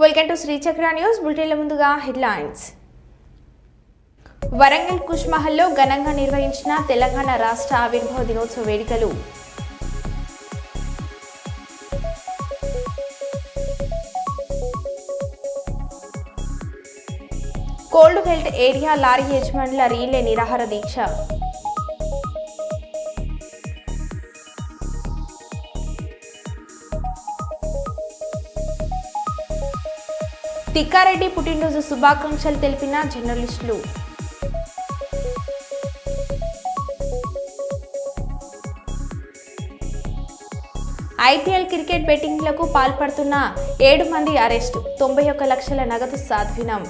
Welcome to Sri Chakra news బులెటిన్ల ముందుగా headlines. Warangal కుష్ మహల్లో ఘనంగా నిర్వహించిన తెలంగాణ రాష్ట్ర ఆవిర్భావ దినోత్సవ వేడుకలు. కోల్డ్ బెల్ట్ ఏరియా లారీ యజమానుల రీలే నిరాహార దీక్ష. తిక్కారెడ్డి పుట్టినరోజు శుభాకాంక్షలు తెలిపిన జర్నలిస్టులు. ఐపీఎల్ క్రికెట్ బెట్టింగ్లకు పాల్పడుతున్న 7 మంది అరెస్టు, 91 లక్షల నగదు స్వాధీనం.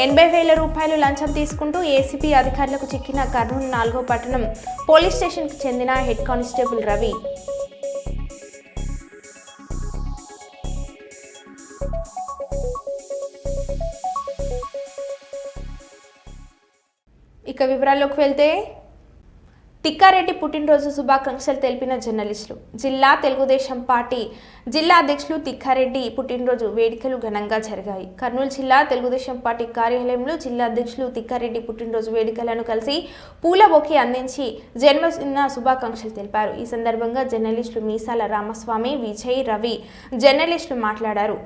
₹80,000 లంచం తీసుకుంటూ ఏసీపీ అధికారులకు చిక్కిన కర్నూలు 4వ పట్టణం పోలీస్ స్టేషన్కు చెందిన హెడ్ కానిస్టేబుల్ రవి. ఇక వివరాల్లోకి వెళ్తే, తిక్కారెడ్డి పుట్టినరోజు శుభాకాంక్షలు తెలిపిన జర్నలిస్టులు. జిల్లా తెలుగుదేశం పార్టీ జిల్లా అధ్యక్షులు తిక్కారెడ్డి పుట్టినరోజు వేడుకలు ఘనంగా జరిగాయి. కర్నూలు జిల్లా తెలుగుదేశం పార్టీ కార్యాలయంలో జిల్లా అధ్యక్షులు తిక్కారెడ్డి పుట్టినరోజు వేడుకలను కలిసి పూల బొకే అందించి జన్మదిన శుభాకాంక్షలు తెలిపారు. ఈ సందర్భంగా జర్నలిస్టులు మీసాల రామస్వామి, విజయ్, రవి జర్నలిస్టులు మాట్లాడారు.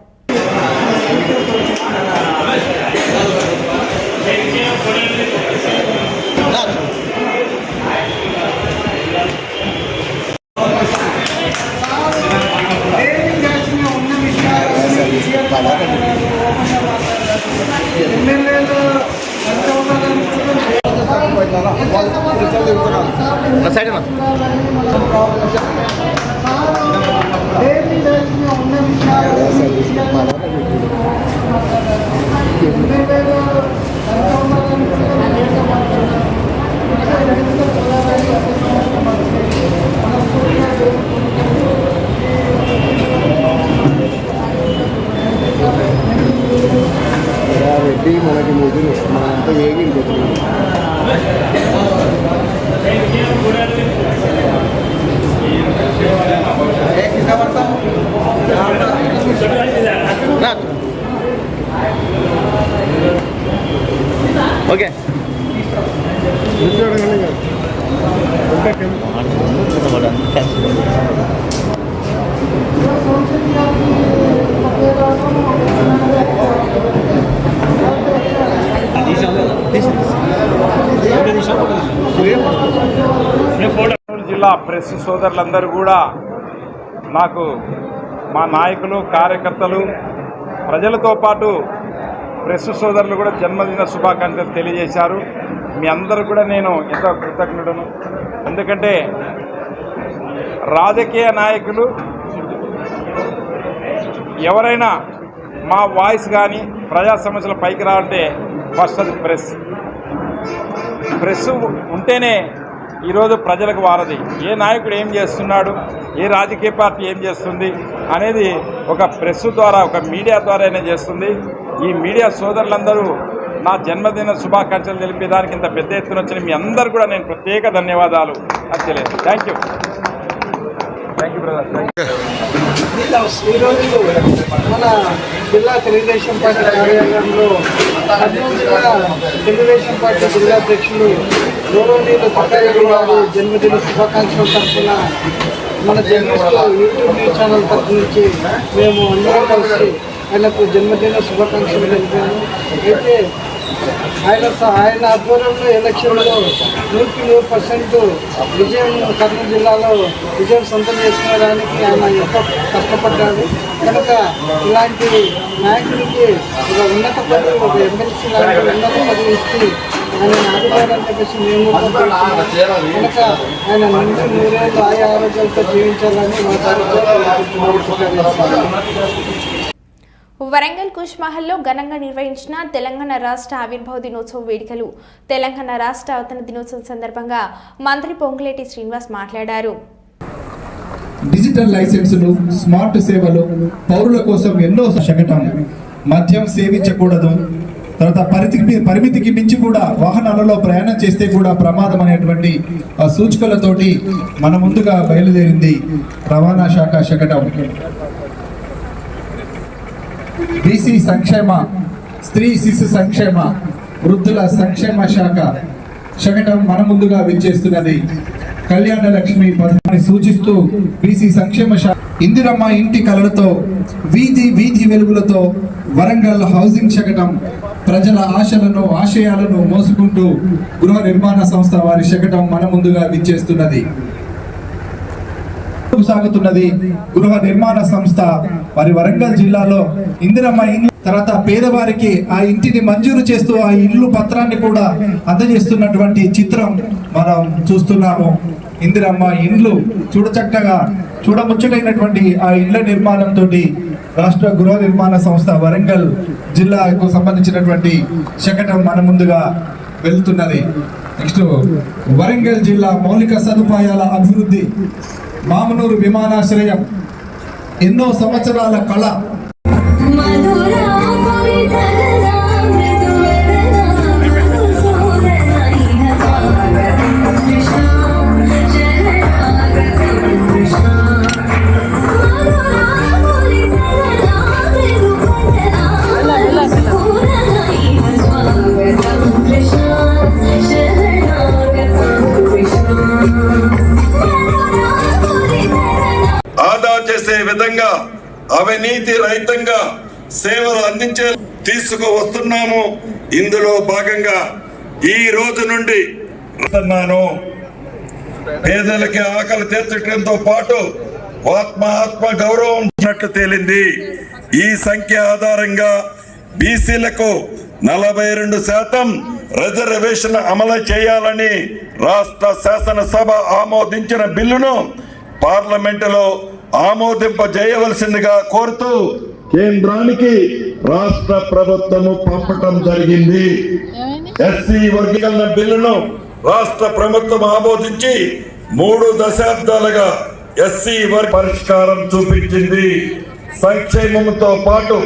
మనకి ముందు మనంతా వేగిపోతున్నాం. ఓకే జిల్లా ప్రెస్ సోదరులందరూ కూడా నాకు మా నాయకులు, కార్యకర్తలు, ప్రజలతో పాటు ప్రెస్ సోదరులు కూడా జన్మదిన శుభాకాంక్షలు తెలియజేశారు. మీ అందరూ కూడా నేను ఎంతో కృతజ్ఞుడను. ఎందుకంటే రాజకీయ నాయకులు ఎవరైనా మా వాయిస్ కానీ ప్రజా సమస్యల పైకి రావంటే ఫస్ట్ అది ప్రెస్ ఉంటేనే ఈరోజు ప్రజలకు వారది. ఏ నాయకుడు ఏం చేస్తున్నాడు, ఏ రాజకీయ పార్టీ ఏం చేస్తుంది అనేది ఒక ప్రెస్ ద్వారా, ఒక మీడియా ద్వారానే చేస్తుంది. ఈ మీడియా సోదరులందరూ నా జన్మదిన శుభాకాంక్షలు తెలిపేదానికి ఇంత పెద్ద ఎత్తున వచ్చిన మీ అందరూ కూడా నేను ప్రత్యేక ధన్యవాదాలు తెలియదు. Thank you brother. ఈరోజు మన జిల్లా తెలుగుదేశం పార్టీ కార్యాలయంలో కర్నూలు జిల్లా తెలుగుదేశం పార్టీ జిల్లా అధ్యక్షులు గౌరవనీయులు తిక్కారెడ్డి గారు జన్మదిన శుభాకాంక్షలు తరఫున మన జర్నలిస్టులు యూట్యూబ్ న్యూస్ ఛానల్ తరఫు నుంచి మేము అందరం కలిసి ఆయనకు జన్మదిన శుభాకాంక్షలు తెలిపాము. అయితే ఆయన ఆధ్వర్యంలో ఎలక్షన్లో 100% విజయం కర్నూలు జిల్లాలో విజయం సొంతం చేసుకునేదానికి ఆయన ఎంతో కష్టపడ్డాడు. కనుక ఇలాంటి నాయకుడికి ఒక ఉన్నత పదవి, ఒక ఎమ్మెల్సీ లాంటి ఉన్నత పదవి ఇచ్చి ఆయన ఆదుకోవాలని చెప్పేసి మేము కనుక ఆయన నిండు 100 ఏళ్ళు ఆయా ఆరోగ్యాలతో జీవించాలని మా వరంగల్ కుష్ మహల్లో ఘనంగా నిర్వహించిన తెలంగాణ రాష్ట్ర ఆవిర్భావ దినోత్సవ వేడుకలు. తెలంగాణ రాష్ట్ర అవతరణ దినోత్సవం సందర్భంగా మంత్రి పొంగులేటి శ్రీనివాస్ మాట్లాడారు. డిజిటల్ లైసెన్సులు, స్మార్ట్ సేవలు పౌరుల కోసం ఎన్నో శకటం. మద్యం సేవించకూడదు, తర్వాత పరిమితికి మించి కూడా వాహనాలలో ప్రయాణం చేస్తే కూడా ప్రమాదం అనేటువంటి సూచికలతోటి మన ముందుగా బయలుదేరింది రవాణా శాఖ శకటం. బీసీ సంక్షేమ, స్త్రీ శిశు సంక్షేమ, వృద్ధుల సంక్షేమ శాఖ శకటం మన ముందుగా విచ్చేస్తున్నది. కళ్యాణ లక్ష్మి పథకాన్ని సూచిస్తూ బీసీ సంక్షేమ శాఖ ఇందిరమ్మ ఇంటి కలలతో వీధి వెలుగులతో వరంగల్ హౌసింగ్ శకటం ప్రజల ఆశయాలను మోసుకుంటూ గృహ నిర్మాణ సంస్థ వారి శకటం మన ముందుగా విచ్చేస్తున్నది. సాగుతున్నది గృహ నిర్మాణ సంస్థ వారి వరంగల్ జిల్లాలో ఇందిరమ్మ ఇండ్లు, తర్వాత పేదవారికి ఆ ఇంటిని మంజూరు చేస్తూ ఆ ఇల్లు పత్రాన్ని కూడా అందజేస్తున్నటువంటి చిత్రం మనం చూస్తున్నాము. ఇందిరమ్మ ఇండ్లు చూడచక్కగా చూడముచ్చటైనటువంటి ఆ ఇళ్ల నిర్మాణంతో రాష్ట్ర గృహ నిర్మాణ సంస్థ వరంగల్ జిల్లాకు సంబంధించినటువంటి శకటం మన ముందుగా వెళ్తున్నది. నెక్స్ట్ వరంగల్ జిల్లా మౌలిక సదుపాయాల అభివృద్ధి, మామనూరు విమానాశ్రయం ఎన్నో సంవత్సరాల కళ. ఆదా చేసే విధంగా అవినీతి రహితంగా సేవలు అందించే తీసుకువస్తున్నాము. ఇందులో భాగంగా ఈ రోజు నుండి పేదలకి ఆకలి తీర్చడంతో పాటు ఆత్మ గౌరవం ఉన్నట్లు తేలింది. ఈ సంఖ్య ఆధారంగా బీసీలకు 42% రిజర్వేషన్ అమలు చేయాలని రాష్ట్ర శాసనసభ ఆమోదించిన బిల్లును పార్లమెంటులో ఆమోదింపజేయవలసిందిగా కోరుతూ కేంద్రానికి రాష్ట్ర ప్రభుత్వము పంపటం జరిగింది. ఎస్సీ వర్గీకరణ బిల్లును రాష్ట్ర ప్రభుత్వం ఆమోదించి 3 దశాబ్దాలుగా ఎస్సీ వర్గ పరిష్కారం చూపించింది. సంక్షేమంతో పాటు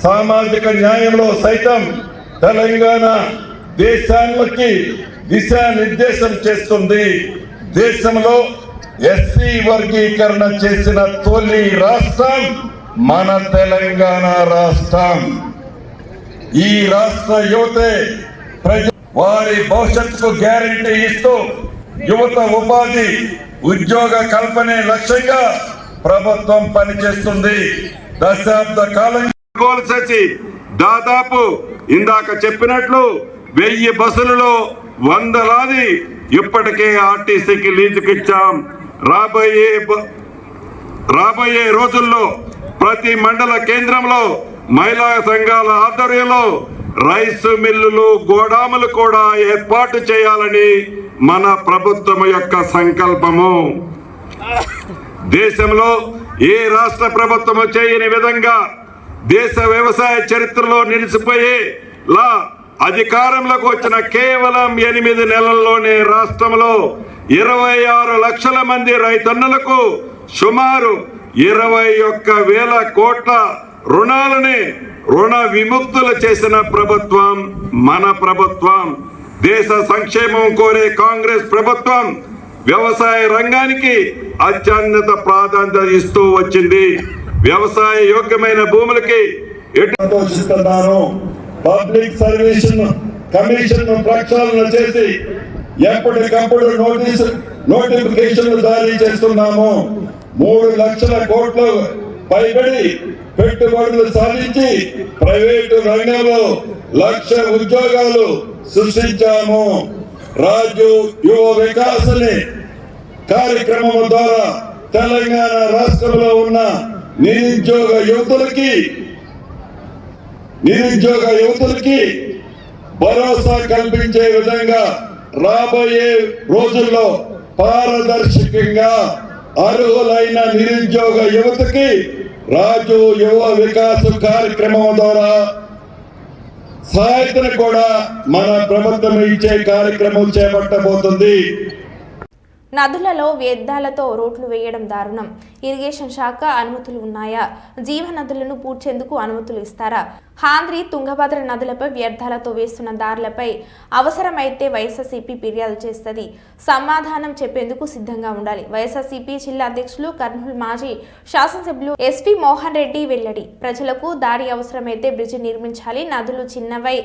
సామాజిక న్యాయంలో సైతం తెలంగాణ దేశానికి దిశానిర్దేశం చేస్తుంది. దేశంలో ఎస్సీ వర్గీకరణ చేసిన తొలి రాష్ట్రం మన తెలంగాణ రాష్ట్రం. ఈ రాష్ట్ర యువతే వారి భవిష్యత్తుకు గ్యారంటీ ఇస్తూ యువత ఉపాధి ఉద్యోగ కల్పనే లక్ష్యంగా ప్రభుత్వం పనిచేస్తుంది. దశాబ్ద కాలం దాదాపు ఇందాక చెప్పినట్లు 1000 బస్సులలో వందలాది ఇప్పటికే ఆర్టీసీకి లీజుకిచ్చాం. రాబోయే రోజుల్లో ప్రతి మండల కేంద్రంలో మహిళా సంఘాల ఆధ్వర్యంలో రైసు మిల్లులు, గోడాములు కూడా ఏర్పాటు చేయాలని మన ప్రభుత్వం యొక్క సంకల్పము. దేశంలో ఏ రాష్ట్ర ప్రభుత్వము చేయని విధంగా దేశ వ్యవసాయ చరిత్రలో నిలిచిపోయేలా అధికారంలోకి వచ్చిన కేవలం 8 నెలల్లోనే రాష్ట్రంలో 26 లక్షల మంది రైతన్నలకు సుమారు 21,000 కోట్ల రుణాలని రుణ విముక్తులు చేసిన ప్రభుత్వం మన ప్రభుత్వం. దేశ సంక్షేమం కోరే కాంగ్రెస్ ప్రభుత్వం వ్యవసాయ రంగానికి అత్యున్నత ప్రాధాన్యత ఇస్తూ వచ్చింది. వ్యవసాయ యోగ్యమైన భూములకి సంతోషిస్తున్నాను. పబ్లిక్ సర్వీస్ కమిషన్ ప్రక్షాళన చేసి ఎప్పటికప్పుడు నోటిఫికేషన్లు జారీ చేస్తున్నాము. 3 లక్షల కోట్లు పైబడి పెట్టుబడులు సాధించి ప్రైవేటు రంగంలో 1,00,000 ఉద్యోగాలు సృష్టించాము. రాజు యువ వికాస్ కార్యక్రమం ద్వారా తెలంగాణ రాష్ట్రంలో ఉన్న నిరుద్యోగ యువతులకి భరోసా కల్పించే విధంగా రాబోయే రోజుల్లో పారదర్శకంగా అర్హులైన నిరుద్యోగ యువతకి రాజు యువ వికాస్ కార్యక్రమం ద్వారా సహాయతను కూడా మన ప్రభుత్వం ఇచ్చే కార్యక్రమం చేపట్టబోతుంది. నదులలో వ్యర్థాలతో రోడ్లు వేయడం దారుణం. ఇరిగేషన్ శాఖ అనుమతులు ఉన్నాయా? జీవ నదులను పూడ్చేందుకు అనుమతులు ఇస్తారా? హాంద్రి తుంగభద్ర నదులపై వ్యర్థాలతో వేస్తున్న దారులపై అవసరమైతే వైఎస్ఆర్సీపీ ఫిర్యాదు చేస్తుంది. సమాధానం చెప్పేందుకు సిద్ధంగా ఉండాలి. వైఎస్ఆర్సీపీ జిల్లా అధ్యక్షులు కర్నూలు మాజీ శాసనసభ్యులు ఎస్వి మోహన్ రెడ్డి వెల్లడి. ప్రజలకు దారి అవసరమైతే బ్రిడ్జి నిర్మించాలి. నదులు చిన్నవై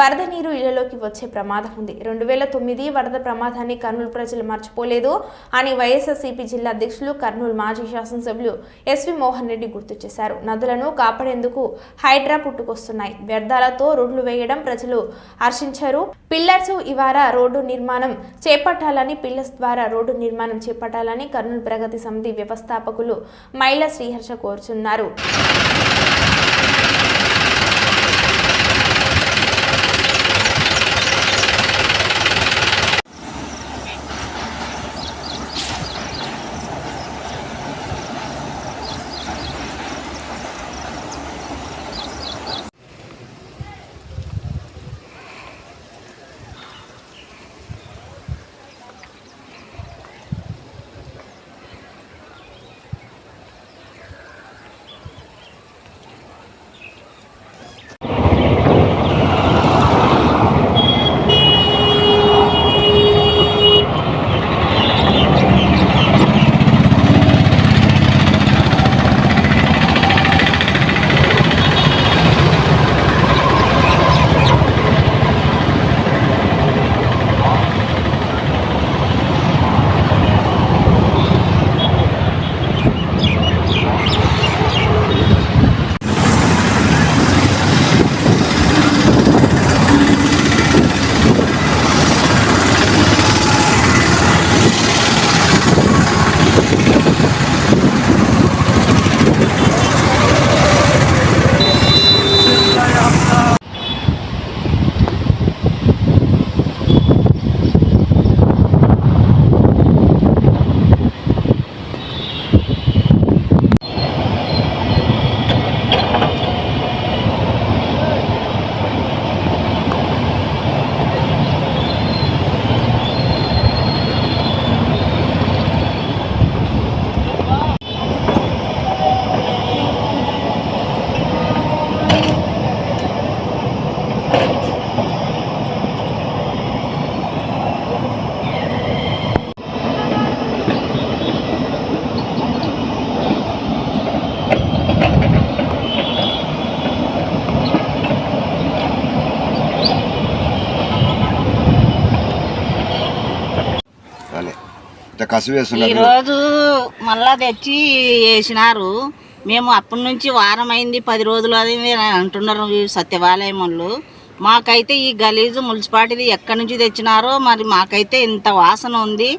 వరద నీరు ఇళ్లలోకి వచ్చే ప్రమాదం ఉంది. 2009 వరద ప్రమాదాన్ని కర్నూలు ప్రజలు మర్చిపోలేదు అని వైఎస్ఆర్సీపీ జిల్లా అధ్యక్షులు కర్నూలు మాజీ శాసనసభ్యులు ఎస్వి మోహన్ రెడ్డి గుర్తు చేశారు. నదులను కాపాడేందుకు హైడ్రా పుట్టుకొస్తున్నాయి. వ్యర్థాలతో రోడ్లు వేయడం ప్రజలు హర్షించారు. పిల్లర్స్ ఇవార రోడ్డు నిర్మాణం చేపట్టాలని పిల్లర్స్ ద్వారా రోడ్డు నిర్మాణం చేపట్టాలని కర్నూలు ప్రగతి సమితి వ్యవస్థాపకులు మైల శ్రీహర్ష కోరుచున్నారు. ఈరోజు మళ్ళా తెచ్చి వేసినారు. మేము అప్పటి నుంచి వారం అయింది, 10 రోజులు అయింది అంటున్నారు సత్యవాలయం వాళ్ళు. మాకైతే ఈ గలీజు మున్సిపాలిటీది ఎక్కడి నుంచి తెచ్చినారో మరి మాకైతే ఇంత వాసన ఉంది.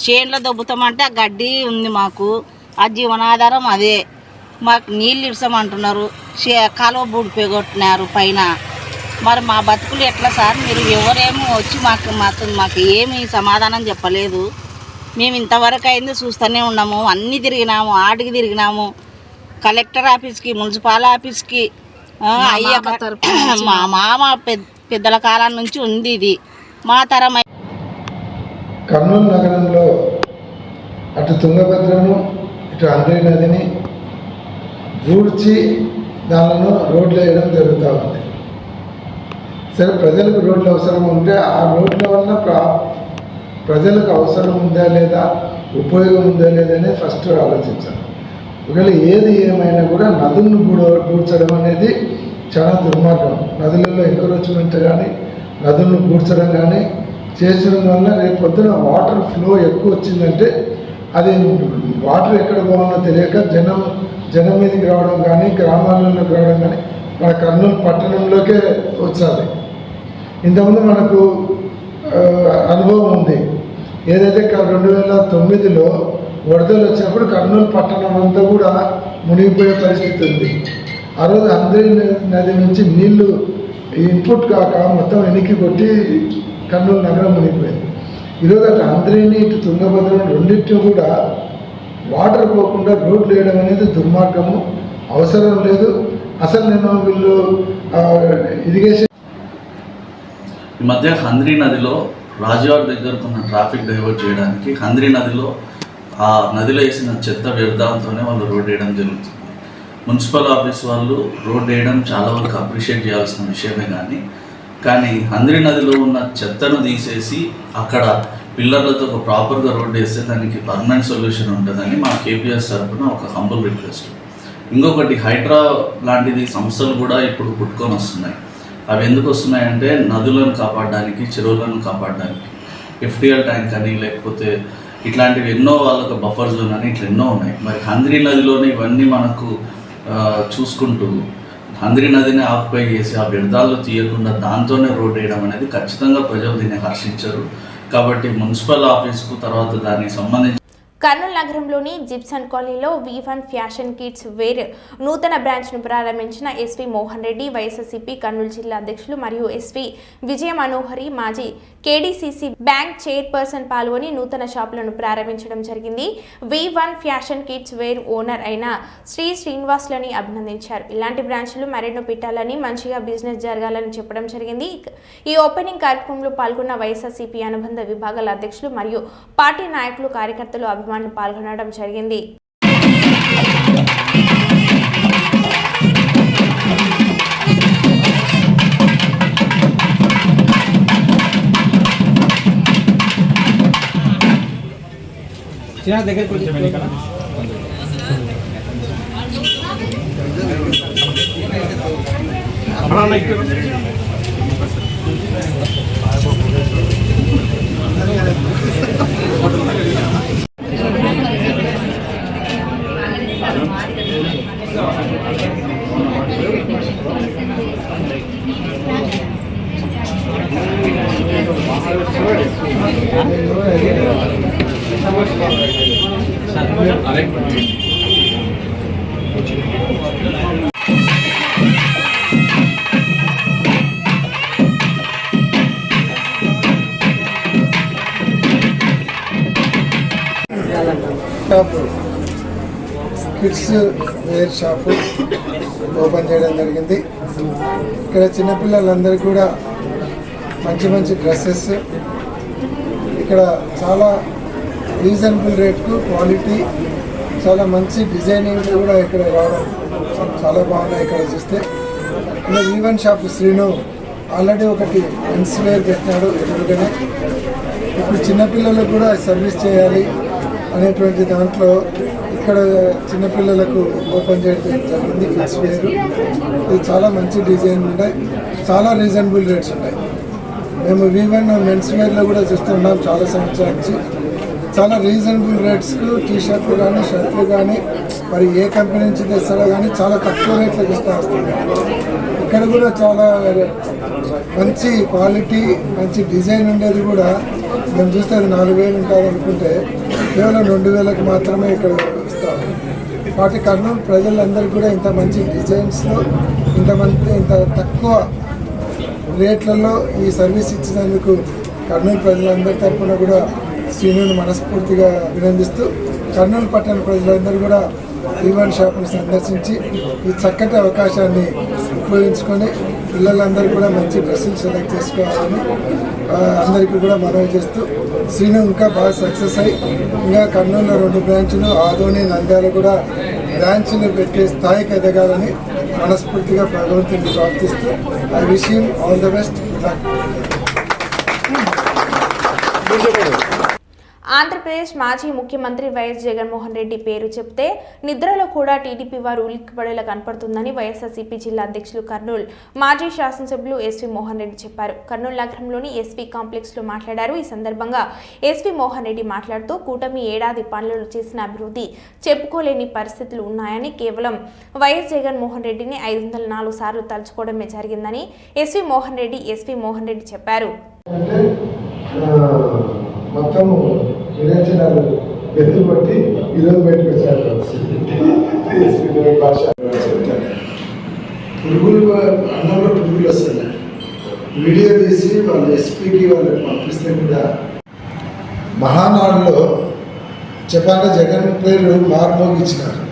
చేన్లో దొబ్బుతామంటే ఆ గడ్డి ఉంది, మాకు ఆ జీవనాధారం అదే. మాకు నీళ్ళు ఇడ్సమంటున్నారు, కాలువ బూడిపోగొట్టినారు పైన. మరి మా బతుకులు ఎట్లా సార్? మీరు ఎవరేమో వచ్చి మాకు ఏమీ సమాధానం చెప్పలేదు. మేము ఇంతవరకు అయింది చూస్తూనే ఉన్నాము. అన్నీ తిరిగినాము, ఆడికి తిరిగినాము, కలెక్టర్ ఆఫీస్కి, మున్సిపల్ ఆఫీస్కి. మా మామ పెద్దల కాలం నుంచి ఉంది ఇది. మా తరం కర్నూలు నగరంలో అటు తుంగభద్రను ఇటు అంద్రీ నదిని దూడ్చి దానిలో రోడ్లు వేయడం జరుగుతూ ఉంది. సరే, ప్రజలకు రోడ్లు అవసరం ఉంటే ఆ రోడ్ల వల్ల ప్రజలకు అవసరం ఉందా లేదా, ఉపయోగం ఉందా లేదా అనేది ఫస్ట్ ఆలోచించాలి. ఒకవేళ ఏది ఏమైనా కూడా నదులను పూడ్చడం అనేది చాలా దుర్మార్గం. నదులలో ఎంకరేజ్మెంట్ కానీ నదులను పూడ్చడం కానీ చేసడం వల్ల రేపు పొద్దున వాటర్ ఫ్లో ఎక్కువ వచ్చిందంటే అది వాటర్ ఎక్కడ పోవాలో తెలియక జనం మీదకి రావడం కానీ గ్రామాలలోకి రావడం కానీ మన కర్నూలు పట్టణంలోకే వచ్చాలి. ఇంతకుముందు మనకు అనుభవం ఉంది. ఏదైతే 2009లో వరదలు వచ్చినప్పుడు కర్నూలు పట్టణం అంతా కూడా మునిగిపోయే పరిస్థితి ఉంది. ఆ రోజు అంద్రీ నది నుంచి నీళ్లు ఇన్పుట్ కాక మొత్తం వెనక్కి కొట్టి కర్నూలు నగరం మునిగిపోయింది. ఈరోజు అటు అంద్రీని ఇటు తుంగభద్ర రెండింటిని కూడా వాటర్ పోకుండా రోడ్లు వేయడం అనేది దుర్మార్గము, అవసరం లేదు. అసలు నేను వీళ్ళు ఇరిగేషన్ ఈ మధ్య హంద్రీ నదిలో రాజవాడ దగ్గరకు ఉన్న ట్రాఫిక్ డైవర్ట్ చేయడానికి హంద్రీ నదిలో ఆ నదిలో వేసిన చెత్త వ్యర్థాలతోనే వాళ్ళు రోడ్ వేయడం జరుగుతుంది. మున్సిపల్ ఆఫీస్ వాళ్ళు రోడ్ వేయడం చాలా వరకు అప్రిషియేట్ చేయాల్సిన విషయమే కానీ హంద్రి నదిలో ఉన్న చెత్తను తీసేసి అక్కడ పిల్లర్లతో ఒక ప్రాపర్గా రోడ్ వేస్తే దానికి పర్మనెంట్ సొల్యూషన్ ఉంటుందని మా కేపీఎస్ తరఫున ఒక హంబుల్ రిక్వెస్ట్. ఇంకొకటి హైడ్రా లాంటిది సంస్థలు కూడా ఇప్పుడు పుట్టుకొని వస్తున్నాయి. అవి ఎందుకు వస్తున్నాయంటే నదులను కాపాడడానికి, చెరువులను కాపాడడానికి. ఎఫ్టీఎల్ ట్యాంక్ అని, లేకపోతే ఇట్లాంటివి ఎన్నో వాళ్ళకు బఫర్ జోన్ అని ఇట్లా ఎన్నో ఉన్నాయి. మరి హంద్రి నదిలోనే ఇవన్నీ మనకు చూసుకుంటూ హంద్రి నదిని ఆక్యుపై చేసి ఆ వ్యర్థాల్లో తీయకుండా దాంతోనే రోడ్ వేయడం అనేది ఖచ్చితంగా ప్రజలు దీన్ని హర్షించరు. కాబట్టి మున్సిపల్ ఆఫీస్కు తర్వాత దానికి సంబంధించి కర్నూలు నగరంలోని జిప్సన్ కాలనీలో V1 ఫ్యాషన్ కిడ్స్ వేర్ నూతన బ్రాంచ్ను ప్రారంభించిన ఎస్వి మోహన్ రెడ్డి, వైఎస్ఆర్సీపీ కర్నూలు జిల్లా అధ్యక్షులు మరియు ఎస్వి విజయ మనోహరి, మాజీ కేడీసీసీ బ్యాంక్ చైర్పర్సన్ పాల్గొని నూతన షాపులను ప్రారంభించడం జరిగింది. V1 fashion kids wear owner అయిన శ్రీనివాసులని అభినందించారు. ఇలాంటి బ్రాంచ్లు మరెన్నో పెట్టాలని, మంచిగా బిజినెస్ జరగాలని చెప్పడం జరిగింది. ఈ ఓపెనింగ్ కార్యక్రమంలో పాల్గొన్న వైఎస్ఆర్సీపీ అనుబంధ విభాగాల అధ్యక్షులు మరియు పార్టీ నాయకులు, కార్యకర్తలు పాల్గొనడం జరిగింది. కిడ్స్ వేర్ షాపు ఓపెన్ చేయడం జరిగింది. ఇక్కడ చిన్నపిల్లలందరికీ కూడా మంచి మంచి డ్రెస్సెస్, ఇక్కడ చాలా రీజనబుల్ రేట్కు క్వాలిటీ, చాలా మంచి డిజైనింగ్ కూడా ఇక్కడ రావడం చాలా బాగున్నాయి. ఇక్కడ చూస్తే ఇలా V1 షాప్ శ్రీను ఆల్రెడీ ఒకటి మెన్స్ వేర్ పెట్టినాడు ఎదురుగానే. ఇప్పుడు చిన్నపిల్లలకు కూడా సర్వీస్ చేయాలి అనేటువంటి దాంట్లో ఇక్కడ చిన్నపిల్లలకు ఓపెన్ చేయడం జరిగింది. కిడ్స్ వేర్ ఇది చాలా మంచి డిజైన్ ఉంటాయి, చాలా రీజనబుల్ రేట్స్ ఉంటాయి. మేము V1 మెన్స్ వేర్లో కూడా చూస్తున్నాం చాలా సంవత్సరాల నుంచి. చాలా రీజనబుల్ రేట్స్కు టీషర్ట్లు కానీ, షర్ట్లు కానీ, మరి ఏ కంపెనీ నుంచి తెస్తారో కానీ చాలా తక్కువ రేట్లకు ఇస్తూ వస్తుంది. ఇక్కడ కూడా చాలా మంచి క్వాలిటీ, మంచి డిజైన్ ఉండేది కూడా మేము చూస్తే అది 4,000 ఉంటుంది అనుకుంటే కేవలం 2,000కు మాత్రమే ఇక్కడ ఇస్తాము. వాటి కర్నూలు ప్రజలందరికీ కూడా ఇంత మంచి డిజైన్స్లో ఇంత తక్కువ రేట్లలో ఈ సర్వీస్ ఇచ్చినందుకు కర్నూలు ప్రజలందరి తరఫున కూడా శ్రీనుని మనస్ఫూర్తిగా అభినందిస్తూ, కర్నూలు పట్టణ ప్రజలందరూ కూడా V1 షాప్ను సందర్శించి ఈ చక్కటి అవకాశాన్ని ఉపయోగించుకొని పిల్లలందరూ కూడా మంచి డ్రెస్సులు సెలెక్ట్ చేసుకోవాలని అందరికీ కూడా మనవి చేస్తూ, శ్రీను ఇంకా బాగా సక్సెస్ అయ్యి ఇంకా కర్నూలులో 2 బ్రాంచ్లు, ఆదోని, నంద్యాల కూడా బ్రాంచ్లు పెట్టే స్థాయికి ఎదగాలని మనస్ఫూర్తిగా భగవంతుని ప్రార్థిస్తూ I wish him all the best. Andhra Pradesh మాజీ ముఖ్యమంత్రి వైఎస్ జగన్మోహన్ రెడ్డి పేరు చెప్తే నిద్రలో కూడా టీడీపీ వారు ఉలిక్కిపడేలా కనపడుతుందని వైఎస్ఆర్సీపీ జిల్లా అధ్యక్షులు కర్నూలు మాజీ శాసనసభ్యులు ఎస్వి మోహన్ రెడ్డి చెప్పారు. కర్నూలు నగరంలోని ఎస్వి కాంప్లెక్స్లో మాట్లాడారు. ఈ సందర్భంగా ఎస్వి మోహన్ రెడ్డి మాట్లాడుతూ కూటమి ఏడాది పనులు చేసిన అభివృద్ధి చెప్పుకోలేని పరిస్థితులు ఉన్నాయని, కేవలం వైఎస్ జగన్మోహన్ రెడ్డిని 504 సార్లు తలుచుకోవడమే జరిగిందని ఎస్వి మోహన్ రెడ్డి చెప్పారు. మొత్తం విరేచనాలు ఎదురు పట్టి ఈరోజు బయటకు వచ్చారు. పురుగులు అన్నంలో పురుగులు వస్తున్నాయి. వీడియో తీసి వాళ్ళు ఎస్పీకి వాళ్ళకి పంపిస్తే కూడా మహానాడులో చెప్పాలంటే జగన్ పేరు మార్మోగించినారు.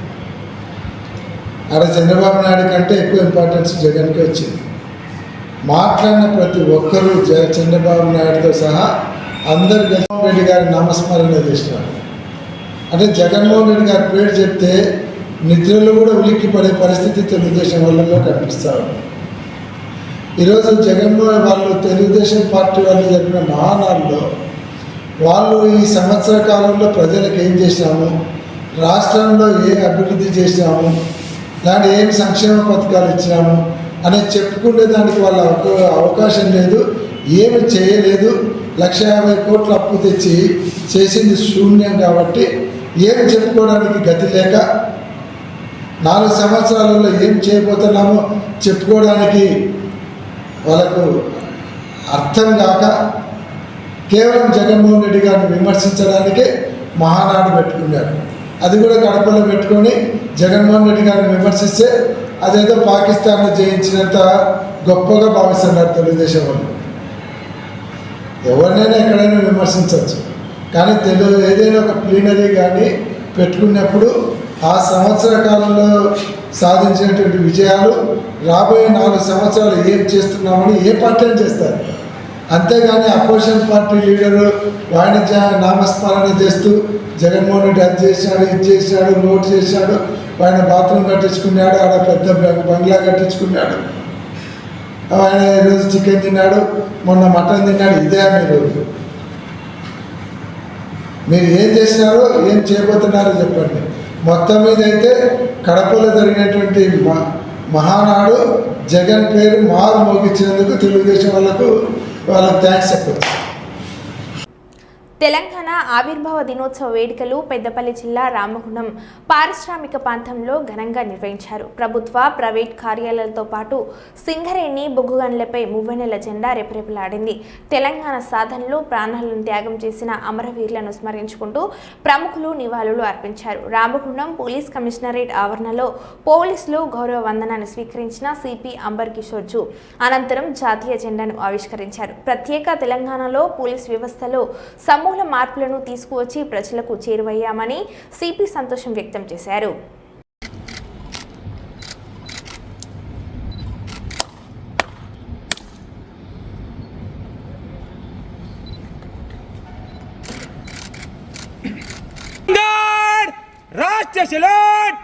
ఆడ చంద్రబాబు నాయుడు కంటే ఎక్కువ ఇంపార్టెన్స్ జగన్కి వచ్చింది. మాట్లాడిన ప్రతి ఒక్కరూ చంద్రబాబు నాయుడుతో సహా అందరు జగన్మోహన్ రెడ్డి గారి నామస్మరణ చేసినారు. అంటే జగన్మోహన్ రెడ్డి గారి పేరు చెప్తే నిద్రలో కూడా ఉలిక్కి పడే పరిస్థితి తెలుగుదేశం వాళ్ళలో కనిపిస్తూ ఉంది. ఈరోజు జగన్మోహన్ వాళ్ళు తెలుగుదేశం పార్టీ వాళ్ళు జరిపిన మహానాడులో వాళ్ళు ఈ సంవత్సర కాలంలో ప్రజలకు ఏం చేశాము, రాష్ట్రంలో ఏ అభివృద్ధి చేశాము, ఇలాంటి ఏమి సంక్షేమ పథకాలు ఇచ్చినాము అనేది చెప్పుకునే దానికి వాళ్ళ అవకాశం లేదు. ఏమి చేయలేదు, 1,50,000 కోట్ల అప్పు తెచ్చి చేసింది శూన్యం. కాబట్టి ఏమి చెప్పుకోవడానికి గతి లేక 4 సంవత్సరాలలో ఏం చేయబోతున్నామో చెప్పుకోవడానికి వాళ్ళకు అర్థం కాక కేవలం జగన్మోహన్ రెడ్డి గారిని విమర్శించడానికే మహానాడు పెట్టుకున్నారు. అది కూడా కడపలో పెట్టుకొని జగన్మోహన్ రెడ్డి గారిని విమర్శిస్తే అదేదో పాకిస్తాన్లో జయించినంత గొప్పగా భావిస్తున్నారు తెలుగుదేశం వాళ్ళు. ఎవరినైనా ఎక్కడైనా విమర్శించవచ్చు, కానీ ఏదైనా ఒక ప్లీనరీ కానీ పెట్టుకున్నప్పుడు ఆ సంవత్సర కాలంలో సాధించినటువంటి విజయాలు రాబోయే 4 సంవత్సరాలు ఏం చేస్తున్నామని ఏ పార్టీ అని చేస్తారు. అంతేగాని అపోజిషన్ పార్టీ లీడరు వాణిజ్య నామస్మరణ చేస్తూ జగన్మోహన్ రెడ్డి అది చేశాడు, ఇది చేశాడు, నోట్ చేశాడు, ఆయన బాత్రూమ్ కట్టించుకున్నాడు, ఆడ పెద్ద బంగ్లా కట్టించుకున్నాడు, ఆయన ఈరోజు చికెన్ తిన్నాడు, మొన్న మటన్ తిన్నాడు. ఇదే మీరు ఏం చేసినారో ఏం చేయబోతున్నారో చెప్పండి. మొత్తం మీద అయితే కడపలో జరిగినటువంటి మహానాడు జగన్ పేరు మారు మోగించినందుకు తెలుగుదేశం వాళ్ళకు థ్యాంక్స్ చెప్పచ్చు. తెలంగాణ ఆవిర్భావ దినోత్సవ వేడుకలు పెద్దపల్లి జిల్లా రామగుండం పారిశ్రామిక ప్రాంతంలో ఘనంగా నిర్వహించారు. ప్రభుత్వ, ప్రైవేట్ కార్యాలయాలతో పాటు సింగరేణి, బొగ్గుగనులపై మువ్వెన్నెల జెండా రెపరెపలాడింది. తెలంగాణ సాధనలో ప్రాణాలను త్యాగం చేసిన అమరవీరులను స్మరించుకుంటూ ప్రముఖులు నివాళులు అర్పించారు. రామగుండం పోలీస్ కమిషనరేట్ ఆవరణలో పోలీసులు గౌరవ వందనాన్ని స్వీకరించిన సిపి అంబర్ కిషోర్ జూ అనంతరం జాతీయ జెండాను ఆవిష్కరించారు. ప్రత్యేక తెలంగాణలో పోలీస్ వ్యవస్థలో సమూల మార్పులను తీసుకువచ్చి ప్రజలకు చేరువయ్యామని సిపి సంతోషం వ్యక్తం చేశారు. రాష్ట్ర సెలూట్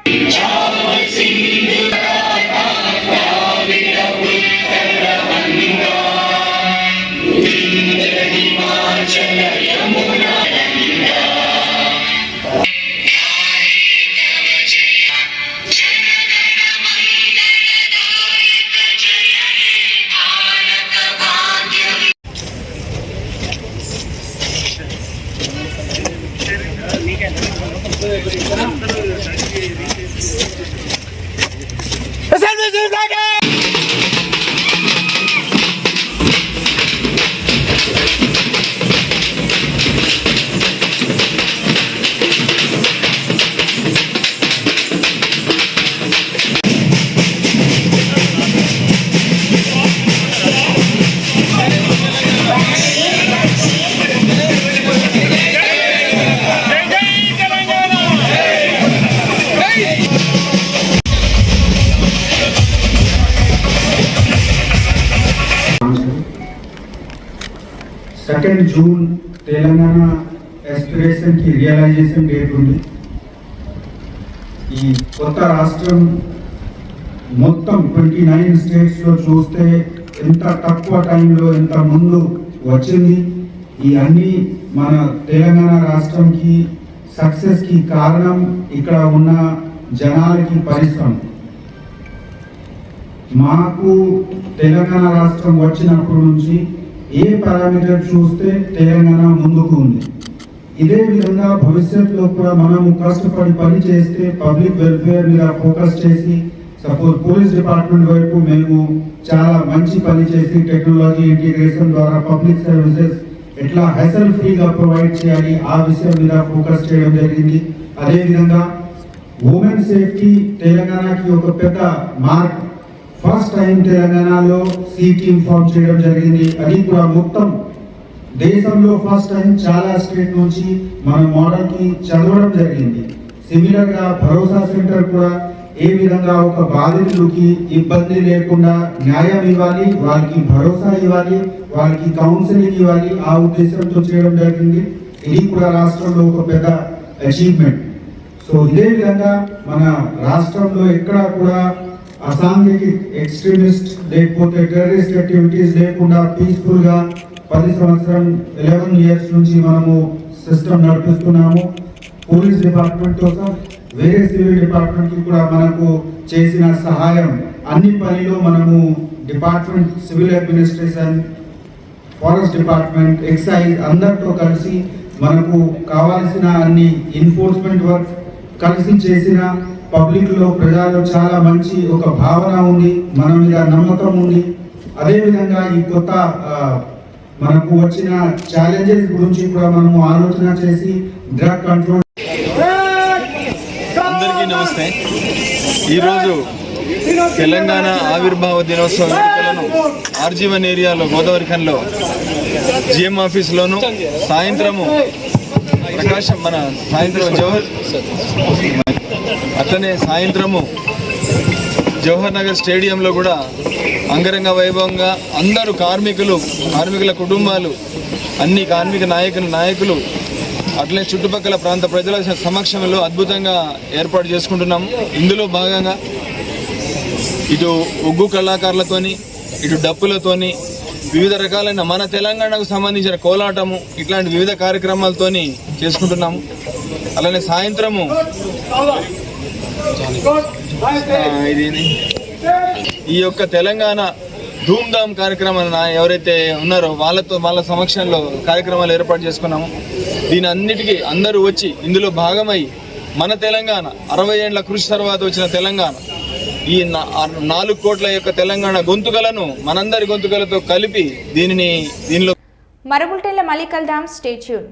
జూన్ తెలంగాణ ఎస్పిరేషన్ కి రియలైజేషన్ డేట్ ఉంది. ఈ కొత్త రాష్ట్రం మొత్తం 29 స్టేట్స్ లో చూస్తే ఎంత తక్కువ టైంలో ఎంత ముందు వచ్చింది. ఈ అన్ని మన తెలంగాణ రాష్ట్రంకి సక్సెస్ కి కారణం ఇక్కడ ఉన్న జనాలకి పరిశ్రమ. మాకు తెలంగాణ రాష్ట్రం వచ్చినప్పటి నుంచి ఏ పారామీటర్ చూస్తే తెలంగాణ ముందుకు ఉంది. ఇదే విధంగా భవిష్యత్తులో కూడా మనము కష్టపడి పని చేస్తే పబ్లిక్ వెల్ఫేర్ మీద ఫోకస్ చేసి, సపోజ్ పోలీస్ డిపార్ట్మెంట్ వైపు మేము చాలా మంచి పని చేసి టెక్నాలజీ ఇంటిగ్రేషన్ ద్వారా పబ్లిక్ సర్వీసెస్ ఎట్లా హెసల్ ఫ్రీగా ప్రొవైడ్ చేయాలి ఆ విషయం మీద ఫోకస్ చేయడం జరిగింది. అదేవిధంగా ఉమెన్ సేఫ్టీ తెలంగాణకి ఒక పెద్ద మార్క్. ఫస్ట్ టైం తెలంగాణలో సి టీమ్ ఫామ్ చేయడం జరిగింది. అది కూడా మొత్తం దేశంలో ఫస్ట్ టైం చాలా స్టేట్ నుంచి మన మోడల్ కి చదవడం జరిగింది. సిమిలర్ గా భరోసా సెంటర్ కూడా ఏ విధంగా ఒక బాధితులకి ఇబ్బంది లేకుండా న్యాయం ఇవ్వాలి, వాళ్ళకి భరోసా ఇవ్వాలి, వాళ్ళకి కౌన్సిలింగ్ ఇవ్వాలి, ఆ ఉద్దేశంతో చేయడం జరిగింది. ఇది కూడా రాష్ట్రంలో ఒక పెద్ద అచీవ్మెంట్. సో ఇదే విధంగా మన రాష్ట్రంలో ఎక్కడా కూడా అసాంఘిక ఎక్స్ట్రీమిస్ట్ లేకపోతే టెర్రరిస్ట్ యాక్టివిటీస్ లేకుండా పీస్ఫుల్గా 11 ఇయర్స్ నుంచి మనము సిస్టమ్ నడిపిస్తున్నాము. పోలీస్ డిపార్ట్మెంట్ కోసం వేరే సివిల్ డిపార్ట్మెంట్ కూడా మనకు చేసిన సహాయం అన్ని పనిలో మనము department civil administration, forest department, excise అందరితో కలిసి మనకు కావాల్సిన అన్ని ఎన్ఫోర్స్మెంట్ వర్క్ కలిసి చేసిన పబ్లిక్లో ప్రజల్లో చాలా మంచి ఒక భావన ఉంది, మన మీద నమ్మకం ఉంది. అదేవిధంగా ఈ కొత్త మనకు వచ్చిన ఛాలెంజెస్ గురించి కూడా మనము ఆలోచన చేసి డ్రగ్ కంట్రోల్. అందరికీ నమస్తే. ఈరోజు తెలంగాణ ఆవిర్భావ దినోత్సవ వేడుకలను ఆర్జీవన్ ఏరియాలో గోదావరిఖన్లో జిఎం ఆఫీస్లోను సాయంత్రము ప్రకాశం మన సాయంత్రం అట్లనే సాయంత్రము జవహర్ నగర్ స్టేడియంలో కూడా అంగరంగ వైభవంగా అందరూ కార్మికుల కుటుంబాలు, అన్ని కార్మిక నాయకులు అట్లనే చుట్టుపక్కల ప్రాంత ప్రజల సమక్షంలో అద్భుతంగా ఏర్పాటు చేసుకుంటున్నాము. ఇందులో భాగంగా ఇటు ఒగ్గు కళాకారులతోని, ఇటు డప్పులతోని, వివిధ రకాలైన మన తెలంగాణకు సంబంధించిన కోలాటము ఇట్లాంటి వివిధ కార్యక్రమాలతోని చేసుకుంటున్నాము. అలానే సాయంత్రము ఈ యొక్క తెలంగాణ ధూమ్ధామ్ కార్యక్రమాన్ని ఎవరైతే ఉన్నారో వాళ్ళ సమక్షంలో కార్యక్రమాలు ఏర్పాటు చేసుకున్నాము. దీని అన్నిటికీ అందరూ వచ్చి ఇందులో భాగమై మన తెలంగాణ 60 ఏళ్ల కృషి తర్వాత వచ్చిన తెలంగాణ, ఈ 4 కోట్ల యొక్క తెలంగాణ గొంతుకలను మనందరి గొంతుకలతో కలిపి దీనిలో మరో బులెటిన్లో మళ్ళీ కలుద్దాం. Stay tune.